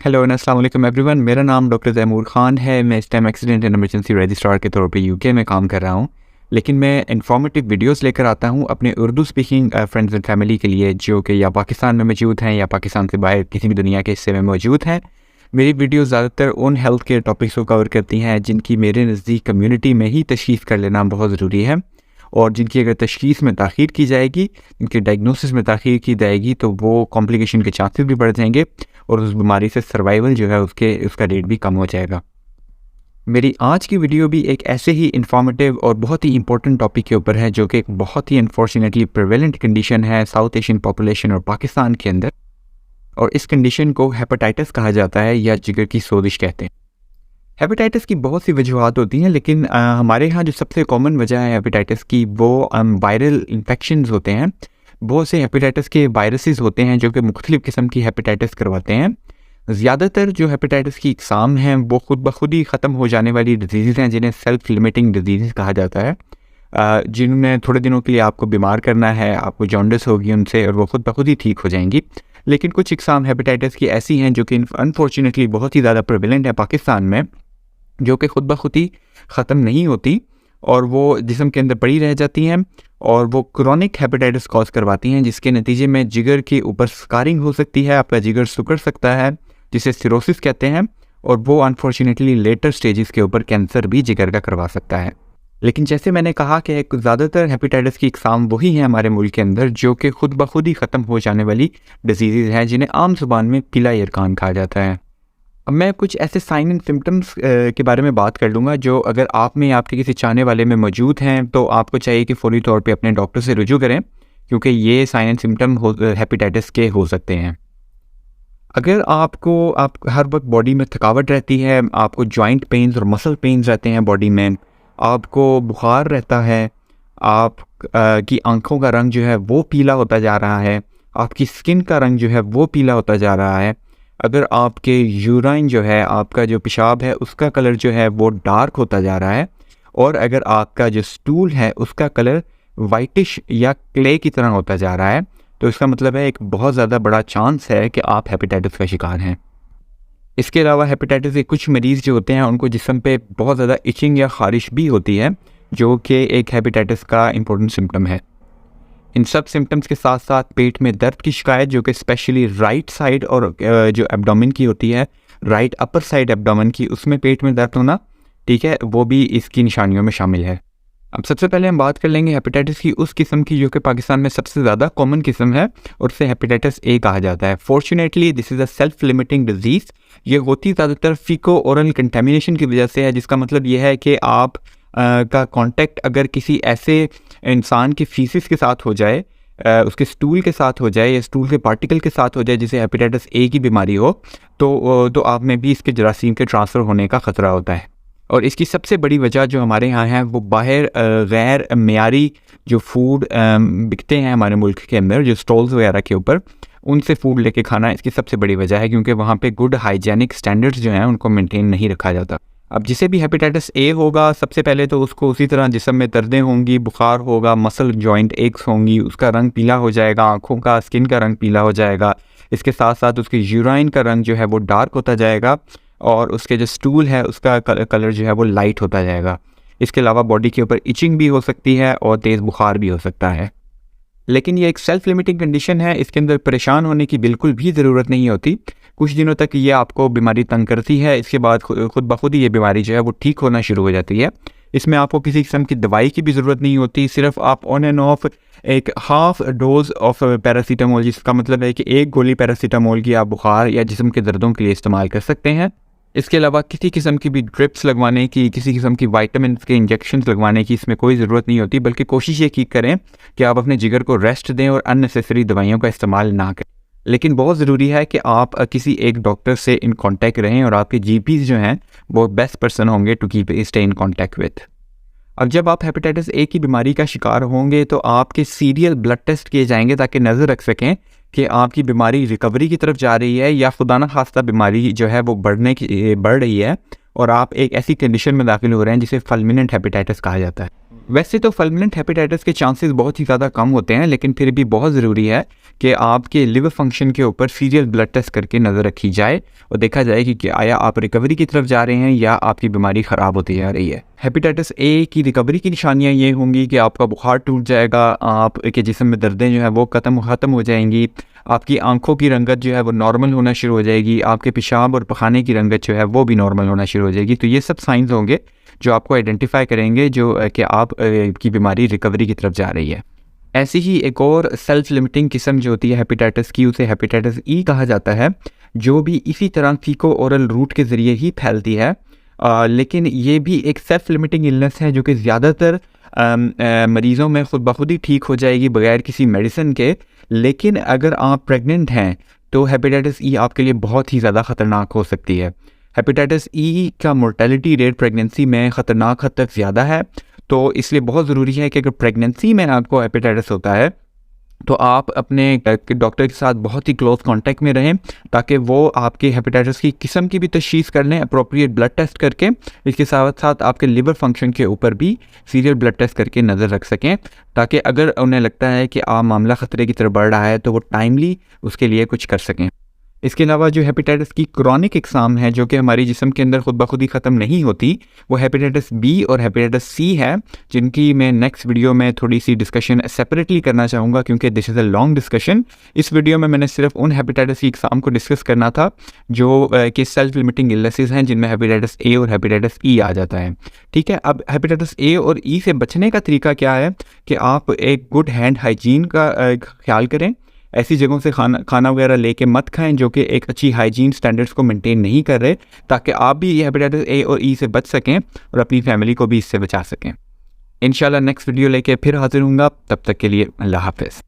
Hello and अस्सलाम वालेकुम everyone. मेरा नाम डॉक्टर तैमूर ख़ान है। मैं इस time accident and emergency registrar के तौर पे यूके में काम कर रहा हूँ, लेकिन मैं इन्फॉर्मेटिव वीडियोस लेकर आता हूँ अपने Urdu speaking friends and family के लिए, जो कि या पाकिस्तान में मौजूद हैं या पाकिस्तान से बाहर किसी भी दुनिया के हिस्से में मौजूद हैं। मेरी वीडियो ज़्यादातर उन हेल्थ केयर टॉपिक्स को कवर करती हैं जिनकी मेरे नज़दीक कम्यूनिटी में ही तशख़ीस कर लेना बहुत ज़रूरी है, और जिनकी अगर तशख़ीस में ताख़ीर की जाएगी, इनके डायग्नोसिस में ताख़ीर की जाएगी तो वो कॉम्प्लिकेशन के चांसेस भी बढ़ जाएंगे और उस बीमारी से सर्वाइवल जो है उसका रेट भी कम हो जाएगा। मेरी आज की वीडियो भी एक ऐसे ही इंफॉर्मेटिव और बहुत ही इंपॉर्टेंट टॉपिक के ऊपर है, जो कि एक बहुत ही अनफॉर्चुनेटली प्रिवेलेंट कंडीशन है साउथ एशियन पॉपुलेशन और पाकिस्तान के अंदर, और इस कंडीशन को हेपेटाइटिस कहा जाता है या जिगर की सोजिश कहते हैं। हेपेटाइटिस की बहुत सी वजूहत होती हैं, लेकिन हमारे यहाँ जो सबसे कॉमन वजह है हेपेटाइटिस की वो वायरल इन्फेक्शंस होते हैं। बहुत से हेपेटाइटिस के वायरसेस होते हैं जो कि मुख्तलिफ़ किस्म की हेपेटाइटिस करवाते हैं। ज़्यादातर जो हेपेटाइटिस की इकसाम हैं वो खुद ब खुद ही ख़त्म हो जाने वाली डिजीज़ हैं, जिन्हें सेल्फ लिमिटिंग डिजीज़ कहा जाता है, जिनमें थोड़े दिनों के लिए आपको बीमार करना है, आपको जॉन्डिस होगी उनसे और वो खुद ब खुद ही ठीक हो जाएंगी। लेकिन कुछ इकसाम हेपेटाइटिस की ऐसी हैं जो कि अनफॉर्चुनेटली बहुत ही ज़्यादा प्रेवलेंट है पाकिस्तान में, जो कि खुद ब खुद ही ख़त्म नहीं होती और वो जिस्म के अंदर पड़ी रह जाती हैं, और वो क्रोनिक हेपेटाइटिस कॉज करवाती हैं, जिसके नतीजे में जिगर के ऊपर स्कारिंग हो सकती है, आपका जिगर सिकुड़ सकता है, जिसे सिरोसिस कहते हैं, और वो अनफॉर्चुनेटली लेटर स्टेजेस के ऊपर कैंसर भी जिगर का करवा सकता है। लेकिन जैसे मैंने कहा कि ज़्यादातर हेपेटाइटिस की इकसाम वही हैं हमारे मुल्क के अंदर जो कि खुद ब खुद ही ख़त्म हो जाने वाली डिजीज़ हैं, जिन्हें आम ज़ुबान में पीला यरकान कहा जाता है। अब मैं कुछ ऐसे साइन एंड सिम्टम्स के बारे में बात कर लूँगा जो अगर आप में आपके किसी चाहने वाले में मौजूद हैं तो आपको चाहिए कि फ़ौरी तौर पे अपने डॉक्टर से रुजू करें, क्योंकि ये साइन एंड सिम्टम हेपेटाइटिस के हो सकते हैं। अगर आप हर वक्त बॉडी में थकावट रहती है, आपको जॉइंट पेन्स और मसल पेन्स रहते हैं बॉडी में, आपको बुखार रहता है, आप की आँखों का रंग जो है वो पीला होता जा रहा है, आपकी स्किन का रंग जो है वो पीला होता जा रहा है, अगर आपके यूराइन जो है, आपका जो पेशाब है उसका कलर जो है वो डार्क होता जा रहा है, और अगर आपका जो स्टूल है उसका कलर वाइटिश या क्ले की तरह होता जा रहा है, तो इसका मतलब है एक बहुत ज़्यादा बड़ा चांस है कि आप हेपेटाइटिस का शिकार हैं। इसके अलावा हेपेटाइटिस के कुछ मरीज़ जो होते हैं उनको जिस्म पे बहुत ज़्यादा इचिंग या ख़ारिश भी होती है, जो कि एक हेपेटाइटिस का इम्पोर्टेंट सिम्टम है। इन सब सिम्टम्स के साथ साथ पेट में दर्द की शिकायत, जो कि स्पेशली राइट साइड और जो एब्डोमेन की होती है, राइट अपर साइड एब्डोमेन की, उसमें पेट में दर्द होना, ठीक है, वो भी इसकी निशानियों में शामिल है। अब सबसे पहले हम बात कर लेंगे हेपेटाइटिस की उस किस्म की जो कि पाकिस्तान में सबसे ज़्यादा कॉमन किस्म है, और उसे हेपेटाइटिस ए कहा जाता है। Fortunately this is a self limiting disease. ये होती ज़्यादातर फीको ओरल कंटेमिनेशन की वजह से है, जिसका मतलब ये है कि आप का कांटेक्ट अगर किसी ऐसे इंसान की फीसिस के साथ हो जाए, उसके स्टूल के साथ हो जाए या स्टूल के पार्टिकल के साथ हो जाए, जिसे हेपेटाइटिस ए की बीमारी हो, तो आप में भी इसके जरासीम के ट्रांसफ़र होने का ख़तरा होता है। और इसकी सबसे बड़ी वजह जो हमारे यहाँ है वो बाहर गैर मेयारी जो फूड बिकते हैं हमारे मुल्क के अंदर, जो स्टॉल्स वगैरह के ऊपर, उनसे फूड लेके खाना इसकी सबसे बड़ी वजह है, क्योंकि वहाँ पे गुड हाइजेनिक स्टैंडर्ड्स जो हैं उनको मेंटेन नहीं रखा जाता। अब जिसे भी हेपेटाइटिस ए होगा, सबसे पहले तो उसको उसी तरह जिस्म में दर्दें होंगी, बुखार होगा, मसल जॉइंट एक्स होंगी, उसका रंग पीला हो जाएगा, आँखों का स्किन का रंग पीला हो जाएगा, इसके साथ साथ उसके यूराइन का रंग जो है वो डार्क होता जाएगा, और उसके जो स्टूल है उसका कलर जो है वो लाइट होता जाएगा। इसके अलावा बॉडी के ऊपर इचिंग भी हो सकती है और तेज़ बुखार भी हो सकता है। लेकिन ये एक सेल्फ लिमिटिंग कंडीशन है, इसके अंदर परेशान होने की बिल्कुल भी ज़रूरत नहीं होती। कुछ दिनों तक ये आपको बीमारी तंग करती है, इसके बाद खुद ब खुद ही ये बीमारी जो है वो ठीक होना शुरू हो जाती है। इसमें आपको किसी किस्म की दवाई की भी ज़रूरत नहीं होती, सिर्फ आप ऑन एंड ऑफ एक हाफ डोज ऑफ पैरासीटामोल, जिसका मतलब है कि एक गोली पैरासीटामोल की आप बुखार या जिस्म के दर्दों के लिए इस्तेमाल कर सकते हैं। इसके अलावा किसी किस्म की भी ड्रिप्स लगवाने की, किसी किस्म की विटामिन के इंजेक्शंस लगवाने की इसमें कोई ज़रूरत नहीं होती, बल्कि कोशिश ये की करें कि आप अपने जिगर को रेस्ट दें और अननेसेसरी दवाइयों का इस्तेमाल ना करें। लेकिन बहुत ज़रूरी है कि आप किसी एक डॉक्टर से इन कांटेक्ट रहें, और आपके जीपीज़ जो हैं वो बेस्ट पर्सन होंगे to keep stay in contact with. अब जब आप हेपेटाइटिस ए की बीमारी का शिकार होंगे तो आपके सीरियल ब्लड टेस्ट किए जाएंगे, ताकि नज़र रख सकें कि आपकी बीमारी रिकवरी की तरफ जा रही है या खुदा न खास्ता बीमारी जो है वो बढ़ रही है, और आप एक ऐसी कंडीशन में दाखिल हो रहे हैं जिसे फुलमिनेंट हेपेटाइटिस कहा जाता है। वैसे तो फल्मिनेंट हेपेटाइटिस के चांसेस बहुत ही ज़्यादा कम होते हैं, लेकिन फिर भी बहुत ज़रूरी है कि आपके लिवर फंक्शन के ऊपर सीरियल ब्लड टेस्ट करके नज़र रखी जाए और देखा जाए कि आया आप रिकवरी की तरफ जा रहे हैं या आपकी बीमारी ख़राब होती जा रही है। हेपेटाइटिस ए की रिकवरी की निशानियाँ ये होंगी कि आपका बुखार टूट जाएगा, आपके जिस्म में दर्दें जो है वो ख़त्म हो जाएंगी, आपकी आंखों की रंगत जो है वो नॉर्मल होना शुरू हो जाएगी, आपके पेशाब और पखाने की रंगत जो है वो भी नॉर्मल होना शुरू हो जाएगी। तो ये सब साइंस होंगे जो आपको आइडेंटिफाई करेंगे जो कि आप की बीमारी रिकवरी की तरफ जा रही है। ऐसी ही एक और सेल्फ लिमिटिंग किस्म जो होती है हेपेटाइटिस की, उसे हेपेटाइटिस ई कहा जाता है, जो भी इसी तरह फीको ओरल रूट के ज़रिए ही फैलती है। लेकिन ये भी एक सेल्फ लिमिटिंग इलनेस है जो कि ज़्यादातर मरीज़ों में ख़ुद ब खुद ही ठीक हो जाएगी बगैर किसी मेडिसिन के। लेकिन अगर आप प्रेग्नेंट हैं तो हेपेटाइटिस ई आपके लिए बहुत ही ज़्यादा ख़तरनाक हो सकती है। हेपेटाइटिस ई का मोर्टेलिटी रेट प्रेगनेंसी में ख़तरनाक हद तक ज़्यादा है, तो इसलिए बहुत ज़रूरी है कि अगर प्रेगनेंसी में आपको हेपेटाइटिस होता है तो आप अपने डॉक्टर के साथ बहुत ही क्लोज कांटेक्ट में रहें ताकि वो आपके हेपेटाइटिस की किस्म की भी तशख़ीस कर लें अप्रोप्रिएट ब्लड टेस्ट करके। इसके साथ साथ आपके लिवर फंक्शन के ऊपर भी सीरियल ब्लड टेस्ट करके नज़र रख सकें, ताकि अगर उन्हें लगता है कि मामला ख़तरे की तरफ बढ़ रहा है तो वो टाइमली उसके लिए कुछ कर सकें। इसके अलावा जो हेपेटाइटिस की क्रॉनिक इकसाम है जो कि हमारी जिस्म के अंदर खुद ब खुद ही ख़त्म नहीं होती, वो हेपेटाइटिस बी और हेपेटाइटिस सी है, जिनकी मैं नेक्स्ट वीडियो में थोड़ी सी डिस्कशन सेपरेटली करना चाहूँगा क्योंकि this is a long discussion. इस वीडियो में मैंने सिर्फ उन हेपेटाइटिस की इकसाम को डिस्कस करना था जो कि सेल्फ लिमिटिंग इलनेसेस हैं, जिनमें हेपेटाइटिस ए और हेपेटाइटिस ई आ जाता है। ठीक है, अब हेपेटाइटिस ए और ई से बचने का तरीका क्या है कि आप एक गुड हैंड हाइजीन का ख्याल करें। ऐसी जगहों से खाना वगैरह लेके मत खाएं जो कि एक अच्छी हाइजीन स्टैंडर्ड्स को मेंटेन नहीं कर रहे, ताकि आप भी ये हेपेटाइटिस ए और ई से बच सकें और अपनी फैमिली को भी इससे बचा सकें। इंशाल्लाह नेक्स्ट वीडियो लेके फिर हाजिर होऊंगा, तब तक के लिए अल्लाह हाफ़िज़।